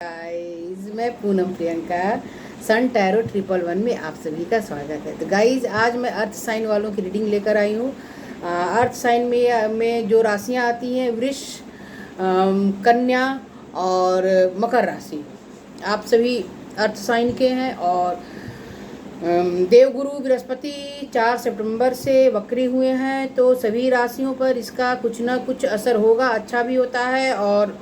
Guys मैं पूनम प्रियंका सन tarot 111 में आप सभी का स्वागत है। तो गाइज आज मैं अर्थ साइन वालों की रीडिंग लेकर आई हूँ। अर्थ साइन में जो राशियाँ आती हैं वृष, कन्या और मकर राशि आप सभी अर्थ साइन के हैं। और देवगुरु बृहस्पति 4 सितंबर से वक्री हुए हैं, तो सभी राशियों पर इसका कुछ ना कुछ असर होगा। अच्छा भी होता है और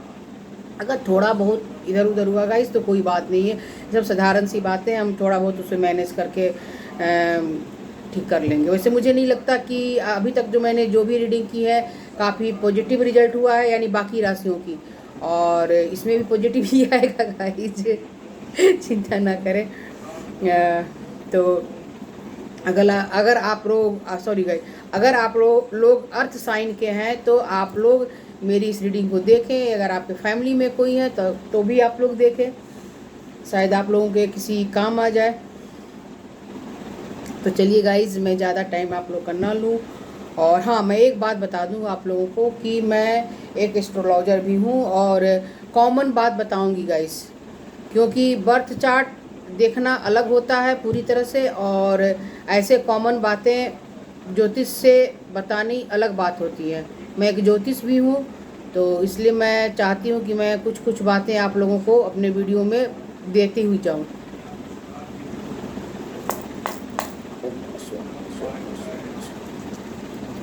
अगर थोड़ा बहुत इधर उधर हुआ गाइस तो कोई बात नहीं है, सब साधारण सी बातें, हम थोड़ा बहुत उसे मैनेज करके ठीक कर लेंगे। वैसे मुझे नहीं लगता कि अभी तक जो भी रीडिंग की है काफ़ी पॉजिटिव रिजल्ट हुआ है, यानी बाकी राशियों की, और इसमें भी पॉजिटिव ही आएगा गाइस, चिंता ना करें। तो अगर आप लोग अगर आप लोग अर्थ साइन के हैं तो आप लोग मेरी इस रीडिंग को देखें। अगर आपके फैमिली में कोई है तो भी आप लोग देखें, शायद आप लोगों के किसी काम आ जाए। तो चलिए गाइज, मैं ज़्यादा टाइम आप लोग का ना लूँ। और हाँ, मैं एक बात बता दूँ आप लोगों को कि मैं एक एस्ट्रोलॉजर भी हूँ और कॉमन बात बताऊँगी गाइज, क्योंकि बर्थ चार्ट देखना अलग होता है पूरी तरह से, और ऐसे कॉमन बातें ज्योतिष से बतानी अलग बात होती है। मैं एक ज्योतिष भी हूँ, तो इसलिए मैं चाहती हूँ कि मैं कुछ कुछ बातें आप लोगों को अपने वीडियो में देती हुई जाऊँ।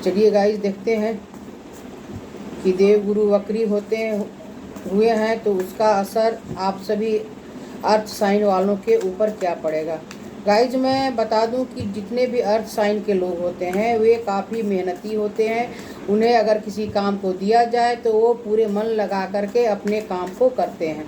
चलिए गाइस, देखते हैं कि देवगुरु वक्री हुए हैं तो उसका असर आप सभी अर्थ साइन वालों के ऊपर क्या पड़ेगा। गाइज मैं बता दूं कि जितने भी अर्थ साइन के लोग होते हैं वे काफ़ी मेहनती होते हैं। उन्हें अगर किसी काम को दिया जाए तो वो पूरे मन लगा करके अपने काम को करते हैं,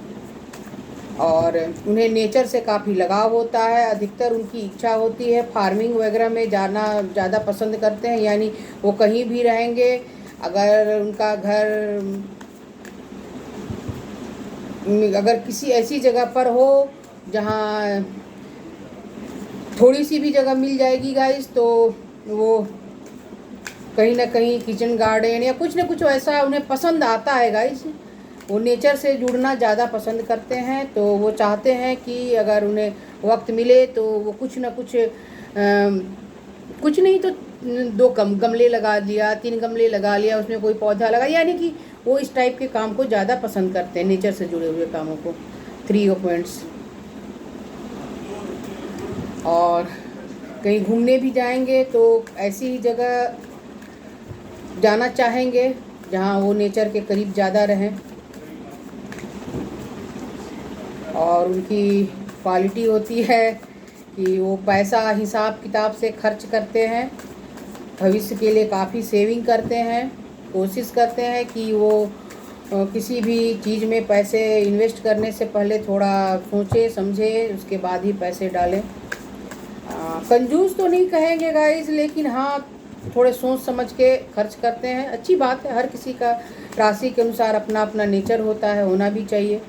और उन्हें नेचर से काफ़ी लगाव होता है। अधिकतर उनकी इच्छा होती है फार्मिंग वगैरह में जाना ज़्यादा पसंद करते हैं, यानी वो कहीं भी रहेंगे। अगर उनका घर अगर किसी ऐसी जगह पर हो जहाँ थोड़ी सी भी जगह मिल जाएगी गाइस, तो वो कहीं ना कहीं किचन गार्डन या कुछ ना कुछ ऐसा उन्हें पसंद आता है गाइस। वो नेचर से जुड़ना ज़्यादा पसंद करते हैं, तो वो चाहते हैं कि अगर उन्हें वक्त मिले तो वो कुछ ना कुछ कुछ नहीं तो 2 गमले लगा लिया, 3 गमले लगा लिया, उसमें कोई पौधा लगा, यानी कि वो इस टाइप के काम को ज़्यादा पसंद करते हैं, नेचर से जुड़े हुए कामों को। 3 ऑफ पॉइंट्स। और कहीं घूमने भी जाएंगे तो ऐसी ही जगह जाना चाहेंगे जहाँ वो नेचर के करीब ज़्यादा रहें। और उनकी क्वालिटी होती है कि वो पैसा हिसाब किताब से खर्च करते हैं, भविष्य के लिए काफ़ी सेविंग करते हैं, कोशिश करते हैं कि वो किसी भी चीज़ में पैसे इन्वेस्ट करने से पहले थोड़ा सोचे समझे उसके बाद ही पैसे डालें। कंजूस तो नहीं कहेंगे गाइस, लेकिन हाँ थोड़े सोच समझ के खर्च करते हैं। अच्छी बात है, हर किसी का राशि के अनुसार अपना अपना नेचर होता है, होना भी चाहिए।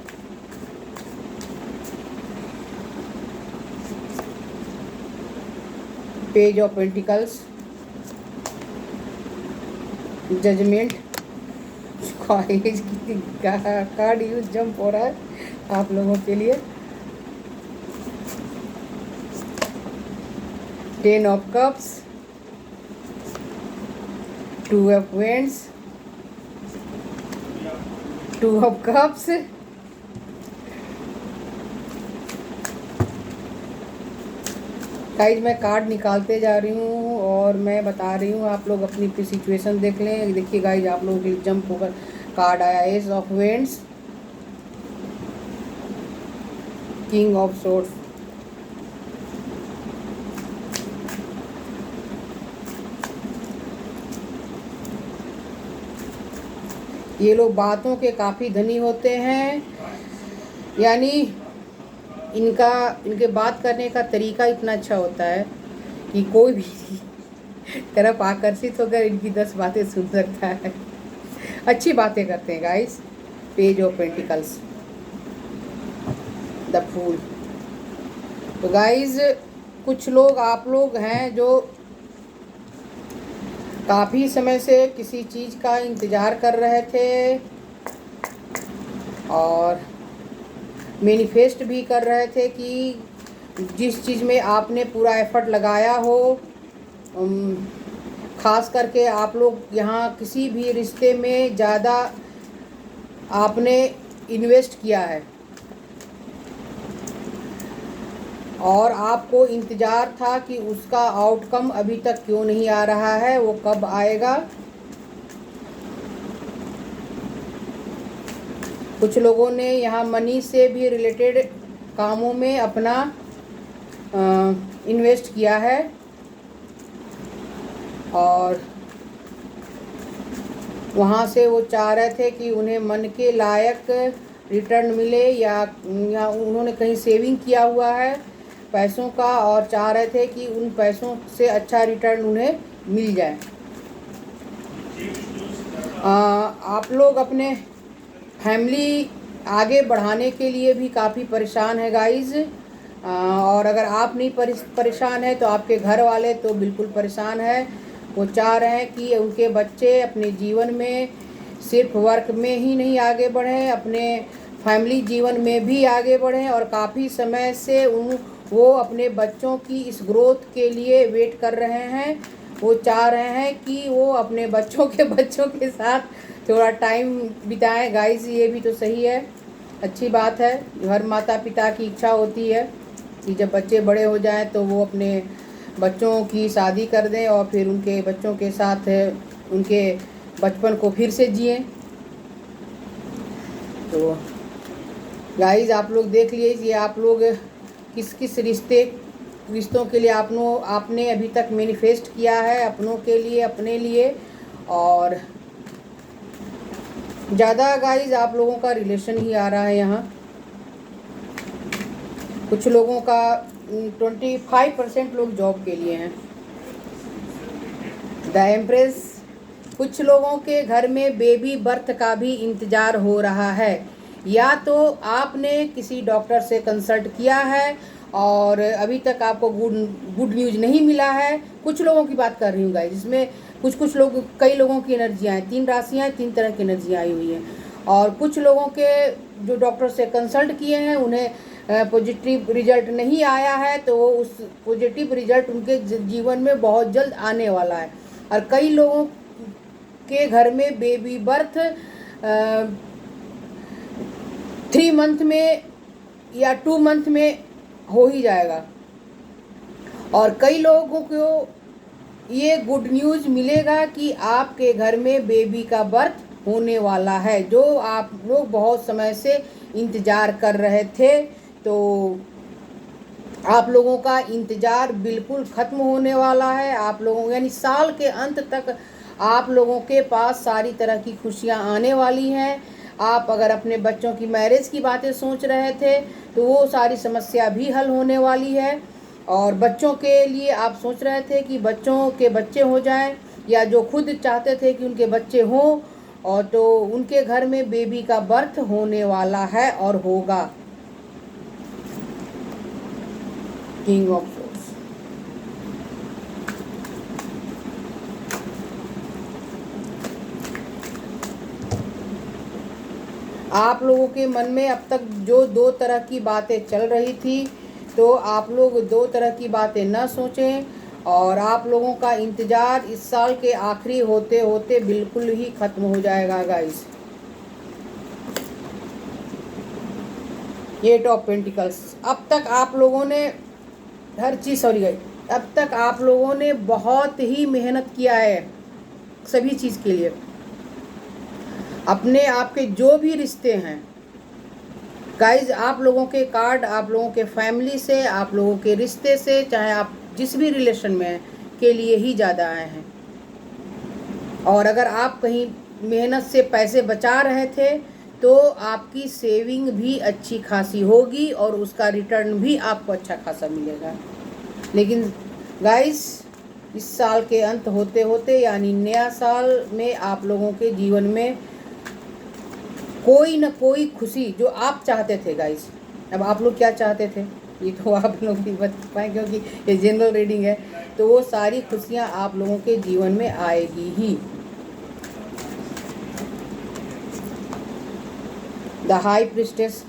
Page of pentacles, judgement, college की कार्ड यूज जंप हो रहा है आप लोगों के लिए। 10 of cups, 2 of wands, 2 of cups, guys मैं कार्ड निकालते जा रही हूँ और मैं बता रही हूँ, आप लोग अपनी अपनी सिचुएशन देख लें। देखिए गाइज, आप लोगों के लिए जंप होकर कार्ड आया S of vends, king of swords. ये लोग बातों के काफ़ी धनी होते हैं, यानी इनके बात करने का तरीका इतना अच्छा होता है कि कोई भी तरफ आकर्षित होकर इनकी 10 बातें सुन सकता है। अच्छी बातें करते हैं guys. Page of pentacles, the fool. तो गाइस कुछ लोग आप लोग हैं जो काफ़ी समय से किसी चीज़ का इंतज़ार कर रहे थे, और मैनिफेस्ट भी कर रहे थे कि जिस चीज़ में आपने पूरा एफर्ट लगाया हो, ख़ास करके आप लोग यहाँ किसी भी रिश्ते में ज़्यादा आपने इन्वेस्ट किया है और आपको इंतज़ार था कि उसका आउटकम अभी तक क्यों नहीं आ रहा है, वो कब आएगा। कुछ लोगों ने यहाँ मनी से भी रिलेटेड कामों में अपना इन्वेस्ट किया है और वहाँ से वो चाह रहे थे कि उन्हें मन के लायक रिटर्न मिले, या उन्होंने कहीं सेविंग किया हुआ है पैसों का और चाह रहे थे कि उन पैसों से अच्छा रिटर्न उन्हें मिल जाए। आप लोग अपने फैमिली आगे बढ़ाने के लिए भी काफ़ी परेशान है गाइज़, और अगर आप नहीं परेशान है तो आपके घर वाले तो बिल्कुल परेशान है। वो चाह रहे हैं कि उनके बच्चे अपने जीवन में सिर्फ वर्क में ही नहीं आगे बढ़ें, अपने फैमिली जीवन में भी आगे बढ़ें, और काफ़ी समय से वो अपने बच्चों की इस ग्रोथ के लिए वेट कर रहे हैं। वो चाह रहे हैं कि वो अपने बच्चों के साथ थोड़ा टाइम बिताएं गाइस। ये भी तो सही है, अच्छी बात है। हर माता पिता की इच्छा होती है कि जब बच्चे बड़े हो जाएं तो वो अपने बच्चों की शादी कर दें और फिर उनके बच्चों के साथ उनके बचपन को फिर से जिएं। तो गाइस आप लोग देख लीजिए, आप लोग किस किस रिश्तों के लिए आपने अभी तक मैनिफेस्ट किया है, अपनों के लिए, अपने लिए। और ज़्यादा गाइस आप लोगों का रिलेशन ही आ रहा है यहाँ। कुछ लोगों का 25% लोग जॉब के लिए हैं। द एम्प्रेस, कुछ लोगों के घर में बेबी बर्थ का भी इंतज़ार हो रहा है, या तो आपने किसी डॉक्टर से कंसल्ट किया है और अभी तक आपको गुड न्यूज़ नहीं मिला है। कुछ लोगों की बात कर रही हूँ गाइस, जिसमें कुछ लोग, कई लोगों की एनर्जियाँ हैं, 3 राशियाँ, 3 तरह की एनर्जियाँ आई हुई हैं। और कुछ लोगों के जो डॉक्टर से कंसल्ट किए हैं उन्हें पॉजिटिव रिजल्ट नहीं आया है, तो उस पॉजिटिव रिजल्ट उनके जीवन में बहुत जल्द आने वाला है। और कई लोगों के घर में बेबी बर्थ 3 मंथ में या 2 मंथ में हो ही जाएगा। और कई लोगों को ये गुड न्यूज़ मिलेगा कि आपके घर में बेबी का बर्थ होने वाला है, जो आप लोग बहुत समय से इंतज़ार कर रहे थे। तो आप लोगों का इंतज़ार बिल्कुल ख़त्म होने वाला है। आप लोगों, यानी साल के अंत तक आप लोगों के पास सारी तरह की खुशियां आने वाली हैं। आप अगर अपने बच्चों की मैरिज की बातें सोच रहे थे तो वो सारी समस्या भी हल होने वाली है। और बच्चों के लिए आप सोच रहे थे कि बच्चों के बच्चे हो जाएं, या जो खुद चाहते थे कि उनके बच्चे हों, और तो उनके घर में बेबी का बर्थ होने वाला है और होगा। किंग ऑफ सोर्स, आप लोगों के मन में अब तक जो 2 तरह की बातें चल रही थी, तो आप लोग 2 तरह की बातें न सोचें, और आप लोगों का इंतज़ार इस साल के आखिरी होते होते बिल्कुल ही ख़त्म हो जाएगा गाइस। 8 ऑफ पेंटिकल्स, अब तक आप लोगों ने हर चीज़, सॉरी गाइस, अब तक आप लोगों ने बहुत ही मेहनत किया है सभी चीज़ के लिए। अपने आपके जो भी रिश्ते हैं गाइज, आप लोगों के कार्ड, आप लोगों के फैमिली से, आप लोगों के रिश्ते से, चाहे आप जिस भी रिलेशन में हैं, के लिए ही ज़्यादा आए हैं। और अगर आप कहीं मेहनत से पैसे बचा रहे थे तो आपकी सेविंग भी अच्छी खासी होगी और उसका रिटर्न भी आपको अच्छा खासा मिलेगा। लेकिन गाइस, इस साल के अंत होते होते, यानी नया साल में, आप लोगों के जीवन में कोई न कोई खुशी जो आप चाहते थे गाइस। अब आप लोग क्या चाहते थे ये तो आप लोग भी बता पाएँ, क्योंकि ये जनरल रीडिंग है, तो वो सारी खुशियाँ आप लोगों के जीवन में आएगी ही। द हाई प्रिस्टेस,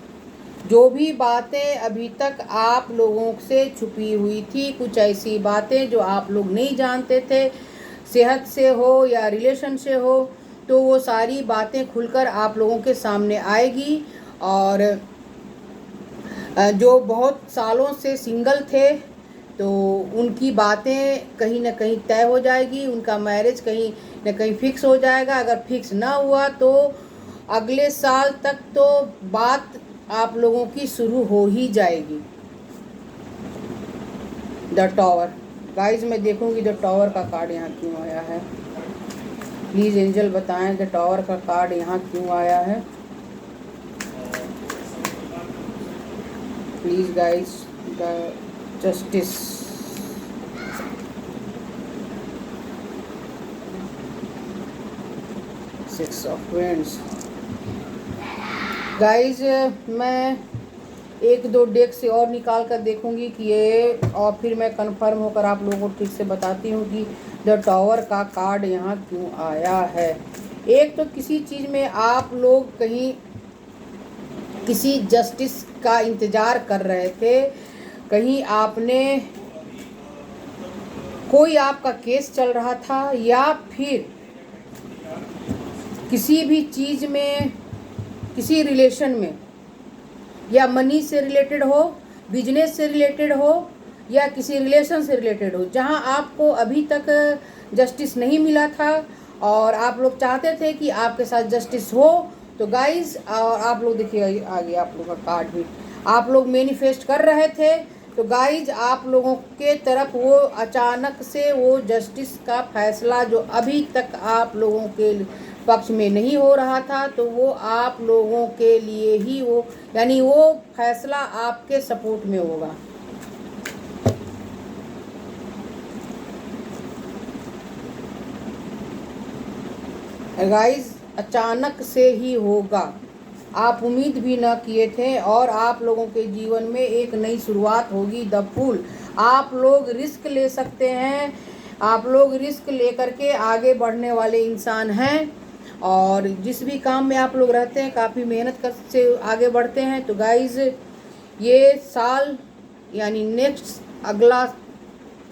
जो भी बातें अभी तक आप लोगों से छुपी हुई थी, कुछ ऐसी बातें जो आप लोग नहीं जानते थे, सेहत से हो या रिलेशन से हो, तो वो सारी बातें खुलकर आप लोगों के सामने आएगी। और जो बहुत सालों से सिंगल थे तो उनकी बातें कहीं ना कहीं तय हो जाएगी, उनका मैरिज कहीं ना कहीं फिक्स हो जाएगा। अगर फिक्स ना हुआ तो अगले साल तक तो बात आप लोगों की शुरू हो ही जाएगी। द टॉवर गाइज, मैं देखूंगी द टॉवर का कार्ड यहाँ क्यों आया है। प्लीज़ एंजल बताएं द टॉवर का कार्ड यहाँ क्यों आया है। Please guys, the justice, six of vends. Guys मैं एक दो डेक से और निकाल कर देखूंगी कि ये, और फिर मैं कंफर्म होकर आप लोगों को ठीक से बताती हूँ कि द टॉवर का कार्ड यहाँ क्यों आया है। एक तो किसी चीज़ में आप लोग कहीं किसी जस्टिस का इंतज़ार कर रहे थे, कहीं आपने कोई आपका केस चल रहा था, या फिर किसी भी चीज़ में, किसी रिलेशन में, या मनी से रिलेटेड हो, बिजनेस से रिलेटेड हो, या किसी रिलेशन से रिलेटेड हो, जहां आपको अभी तक जस्टिस नहीं मिला था और आप लोग चाहते थे कि आपके साथ जस्टिस हो। तो गाइस, और आप लोग देखिए आगे आप लोगों का कार्ड भी, आप लोग मैनिफेस्ट कर रहे थे। तो गाइज आप लोगों के तरफ वो अचानक से वो जस्टिस का फैसला जो अभी तक आप लोगों के पक्ष में नहीं हो रहा था, तो वो आप लोगों के लिए ही वो, यानी वो फैसला आपके सपोर्ट में होगा। गाइस अचानक से ही होगा, आप उम्मीद भी ना किए थे, और आप लोगों के जीवन में एक नई शुरुआत होगी। द फूल, आप लोग रिस्क ले सकते हैं, आप लोग रिस्क लेकर के आगे बढ़ने वाले इंसान हैं, और जिस भी काम में आप लोग रहते हैं काफ़ी मेहनत कर से आगे बढ़ते हैं। तो गाइज ये साल, यानी नेक्स्ट अगला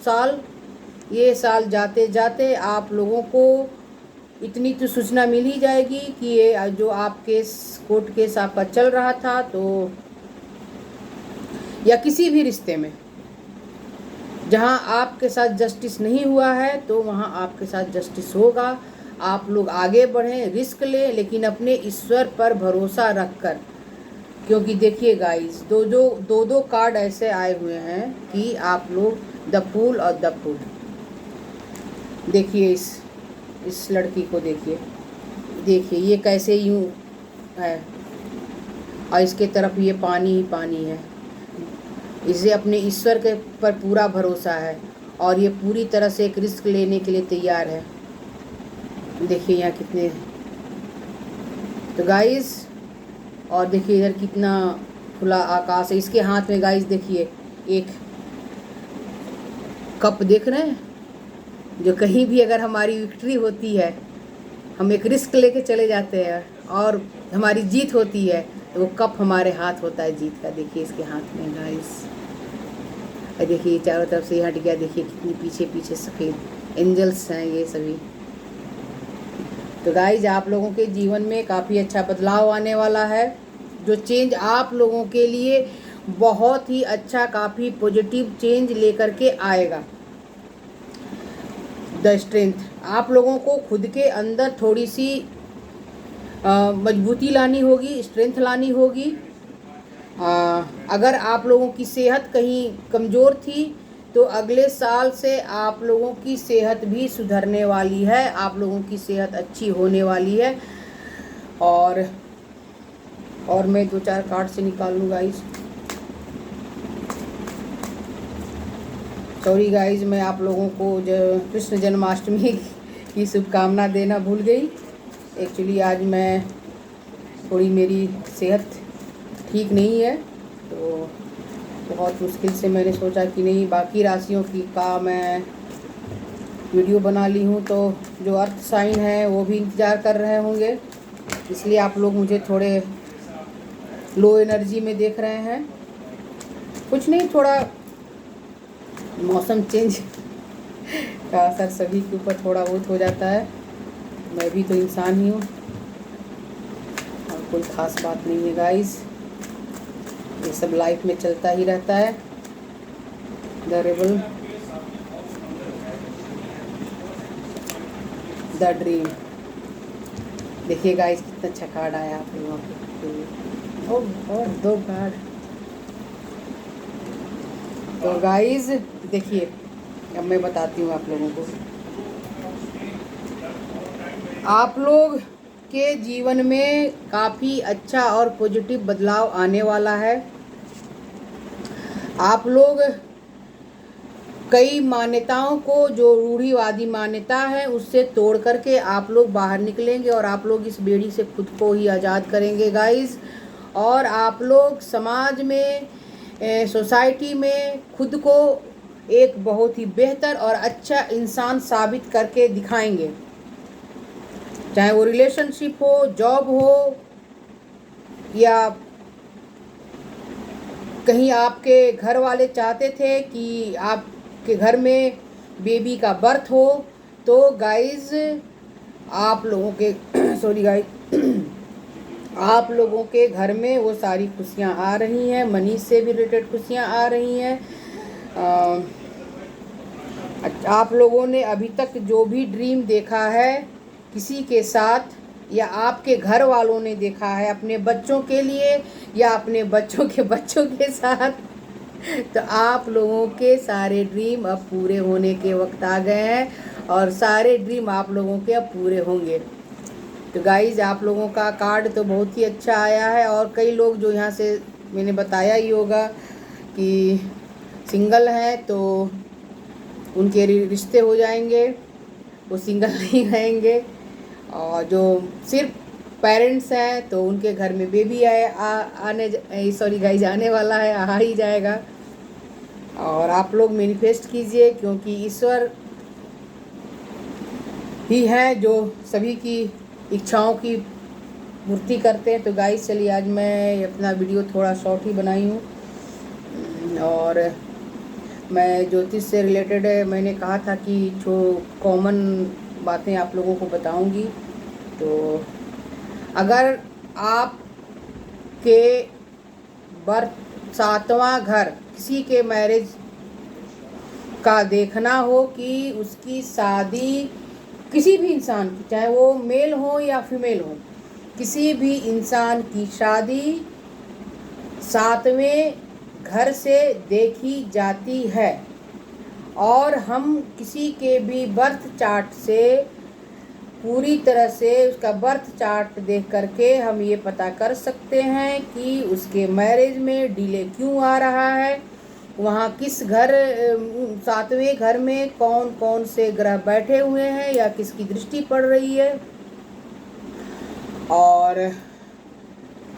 साल, ये साल जाते जाते आप लोगों को इतनी तो सूचना मिल ही जाएगी कि ये जो आप केस, कोर्ट केस आपका चल रहा था, तो या किसी भी रिश्ते में जहां आपके साथ जस्टिस नहीं हुआ है, तो वहां आपके साथ जस्टिस होगा। आप लोग आगे बढ़ें, रिस्क लें, लेकिन अपने ईश्वर पर भरोसा रखकर, क्योंकि देखिए गाइस, दो कार्ड ऐसे आए हुए हैं कि आप लोग द फूल और द फूल। देखिए इस लड़की को देखिए, देखिए ये कैसे यूं है, और इसके तरफ ये पानी ही पानी है। इसे अपने ईश्वर के पर पूरा भरोसा है, और ये पूरी तरह से एक रिस्क लेने के लिए तैयार है। देखिए यहाँ कितने, तो गाइस, और देखिए इधर कितना खुला आकाश है। इसके हाथ में गाइस देखिए एक कप देख रहे हैं, जो कहीं भी अगर हमारी विक्ट्री होती है, हम एक रिस्क लेके चले जाते हैं और हमारी जीत होती है, तो वो कप हमारे हाथ होता है जीत का। देखिए इसके हाथ में गाइस, देखिए चारों तरफ से हट गया। देखिए कितनी पीछे पीछे सफ़ेद एंजल्स हैं ये सभी। तो गाइज आप लोगों के जीवन में काफ़ी अच्छा बदलाव आने वाला है, जो चेंज आप लोगों के लिए बहुत ही अच्छा, काफ़ी पॉजिटिव चेंज लेकर के आएगा। द स्ट्रेंथ, आप लोगों को खुद के अंदर थोड़ी सी मजबूती लानी होगी, स्ट्रेंथ लानी होगी। अगर आप लोगों की सेहत कहीं कमज़ोर थी, तो अगले साल से आप लोगों की सेहत भी सुधरने वाली है, आप लोगों की सेहत अच्छी होने वाली है। और मैं दो चार कार्ड से निकाल लूँ गाइज। सॉरी गाइज, मैं आप लोगों को कृष्ण जन्माष्टमी की शुभकामना देना भूल गई। एक्चुअली आज मैं थोड़ी, मेरी सेहत ठीक नहीं है, तो बहुत मुश्किल से मैंने सोचा कि नहीं, बाकी राशियों की का मैं वीडियो बना ली हूँ, तो जो अर्थ साइन है वो भी इंतज़ार कर रहे होंगे, इसलिए आप लोग मुझे थोड़े लो एनर्जी में देख रहे हैं। कुछ नहीं, थोड़ा मौसम चेंज का असर सभी के ऊपर थोड़ा बहुत हो जाता है। मैं भी तो इंसान ही हूँ और कोई ख़ास बात नहीं है गाइस, ये सब लाइफ में चलता ही रहता है। The rebel, the dream. देखिए गाइस कितना अच्छा कार्ड आया आप लोगों के लिए। और 2 कार्ड। तो गाइस देखिए, अब मैं बताती हूँ आप लोगों को, आप लोग के जीवन में काफ़ी अच्छा और पॉजिटिव बदलाव आने वाला है। आप लोग कई मान्यताओं को, जो रूढ़िवादी मान्यता है, उससे तोड़ करके आप लोग बाहर निकलेंगे और आप लोग इस बेड़ी से खुद को ही आज़ाद करेंगे गाइस। और आप लोग समाज में, सोसाइटी में खुद को एक बहुत ही बेहतर और अच्छा इंसान साबित करके दिखाएंगे। चाहे वो रिलेशनशिप हो, जॉब हो, या कहीं आपके घर वाले चाहते थे कि आपके घर में बेबी का बर्थ हो, तो गाइस आप लोगों के सॉरी गाइस आप लोगों के घर में वो सारी खुशियाँ आ रही हैं। मनी से भी रिलेटेड खुशियाँ आ रही हैं। आप लोगों ने अभी तक जो भी ड्रीम देखा है किसी के साथ, या आपके घर वालों ने देखा है अपने बच्चों के लिए या अपने बच्चों के साथ, तो आप लोगों के सारे ड्रीम अब पूरे होने के वक्त आ गए हैं और सारे ड्रीम आप लोगों के अब पूरे होंगे। तो गाइज आप लोगों का कार्ड तो बहुत ही अच्छा आया है। और कई लोग जो यहाँ से मैंने बताया ही होगा कि सिंगल हैं, तो उनके रिश्ते हो जाएंगे, वो सिंगल नहीं रहेंगे। और जो सिर्फ पेरेंट्स हैं, तो उनके घर में बेबी आने वाला है, आ ही जाएगा। और आप लोग मैनिफेस्ट कीजिए, क्योंकि ईश्वर ही है जो सभी की इच्छाओं की पूर्ति करते हैं। तो गाइस चलिए, आज मैं अपना वीडियो थोड़ा शॉर्ट ही बनाई हूँ। और मैं ज्योतिष से रिलेटेड मैंने कहा था कि जो कॉमन बातें आप लोगों को बताऊंगी। तो अगर आप के बर्थ 7वां घर किसी के मैरिज का देखना हो कि उसकी शादी किसी भी इंसान की, चाहे वो मेल हो या फीमेल हो, किसी भी इंसान की शादी 7वें घर से देखी जाती है। और हम किसी के भी बर्थ चार्ट से पूरी तरह से उसका बर्थ चार्ट देख करके हम ये पता कर सकते हैं कि उसके मैरिज में डिले क्यों आ रहा है, वहाँ किस घर 7वें घर में कौन कौन से ग्रह बैठे हुए हैं या किसकी दृष्टि पड़ रही है, और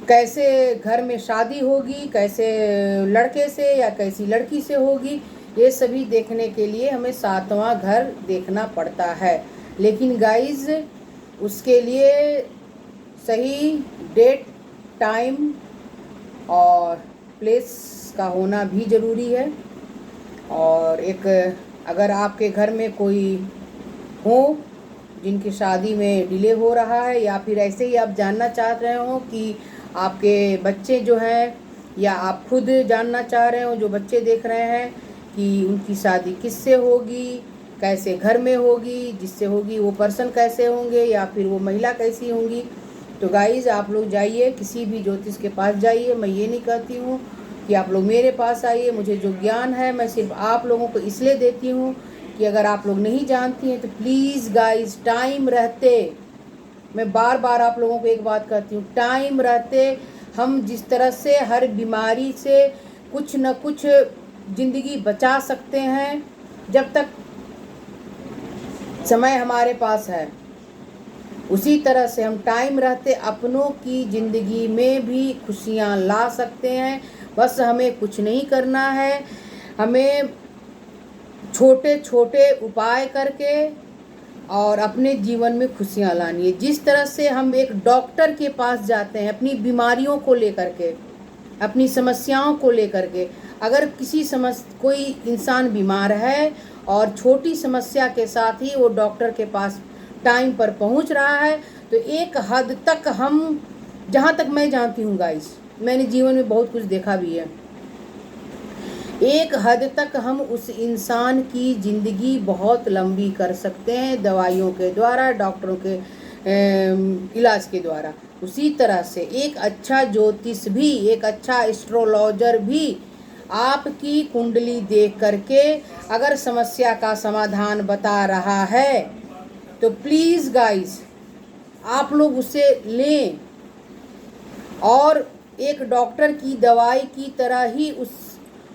कैसे घर में शादी होगी, कैसे लड़के से या कैसी लड़की से होगी। ये सभी देखने के लिए हमें 7वां घर देखना पड़ता है। लेकिन गाइज उसके लिए सही डेट, टाइम और प्लेस का होना भी ज़रूरी है। और एक, अगर आपके घर में कोई हो जिनकी शादी में डिले हो रहा है, या फिर ऐसे ही आप जानना चाह रहे हो कि आपके बच्चे जो हैं, या आप खुद जानना चाह रहे हो जो बच्चे देख रहे हैं कि उनकी शादी किससे होगी, कैसे घर में होगी, जिससे होगी वो पर्सन कैसे होंगे या फिर वो महिला कैसी होंगी, तो गाइज़ आप लोग जाइए, किसी भी ज्योतिष के पास जाइए। मैं ये नहीं कहती हूँ कि आप लोग मेरे पास आइए। मुझे जो ज्ञान है मैं सिर्फ आप लोगों को इसलिए देती हूँ कि अगर आप लोग नहीं जानती हैं तो प्लीज़ गाइज़, टाइम रहते, मैं बार बार आप लोगों को एक बात कहती हूँ, टाइम रहते हम जिस तरह से हर बीमारी से कुछ न कुछ ज़िंदगी बचा सकते हैं, जब तक समय हमारे पास है, उसी तरह से हम टाइम रहते अपनों की ज़िंदगी में भी खुशियाँ ला सकते हैं। बस हमें कुछ नहीं करना है, हमें छोटे छोटे उपाय करके और अपने जीवन में खुशियाँ लानी है। जिस तरह से हम एक डॉक्टर के पास जाते हैं अपनी बीमारियों को लेकर के, अपनी समस्याओं को लेकर के। अगर कोई इंसान बीमार है और छोटी समस्या के साथ ही वो डॉक्टर के पास टाइम पर पहुंच रहा है, तो एक हद तक हम, जहाँ तक मैं जानती हूँ गाइस, मैंने जीवन में बहुत कुछ देखा भी है, एक हद तक हम उस इंसान की ज़िंदगी बहुत लंबी कर सकते हैं दवाइयों के द्वारा, डॉक्टरों के इलाज के द्वारा। उसी तरह से एक अच्छा ज्योतिष भी, एक अच्छा एस्ट्रोलॉजर भी आपकी कुंडली देख करके अगर समस्या का समाधान बता रहा है तो प्लीज़ गाइस आप लोग उसे लें और एक डॉक्टर की दवाई की तरह ही उस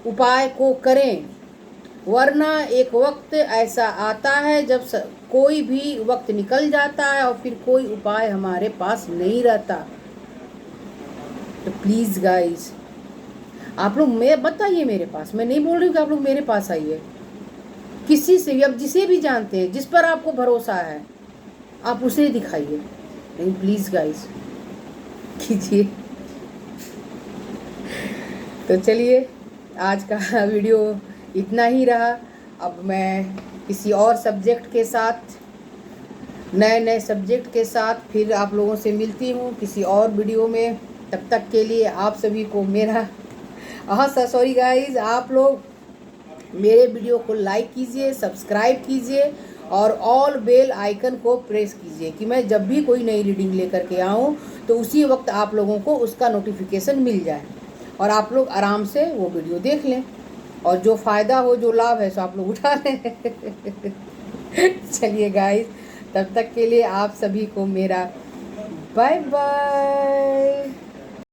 उपाय को करें। वरना एक वक्त ऐसा आता है जब कोई भी वक्त निकल जाता है और फिर कोई उपाय हमारे पास नहीं रहता। तो प्लीज़ गाइस आप लोग बताइए मेरे पास, मैं नहीं बोल रही हूँ कि आप लोग मेरे पास आइए, किसी से भी, अब जिसे भी जानते हैं, जिस पर आपको भरोसा है, आप उसे दिखाइए। लेकिन प्लीज़ गाइस कीजिए। तो चलिए आज का वीडियो इतना ही रहा। अब मैं किसी और सब्जेक्ट के साथ, नए सब्जेक्ट के साथ फिर आप लोगों से मिलती हूँ किसी और वीडियो में। तब तक के लिए आप सभी को मेरा सॉरी गाइस, आप लोग मेरे वीडियो को लाइक कीजिए, सब्सक्राइब कीजिए और ऑल बेल आइकन को प्रेस कीजिए कि मैं जब भी कोई नई रीडिंग लेकर के आऊँ तो उसी वक्त आप लोगों को उसका नोटिफिकेशन मिल जाए और आप लोग आराम से वो वीडियो देख लें और जो फ़ायदा हो, जो लाभ है, सो आप लोग उठा लें। चलिए गाइस, तब तक के लिए आप सभी को मेरा बाय बाय।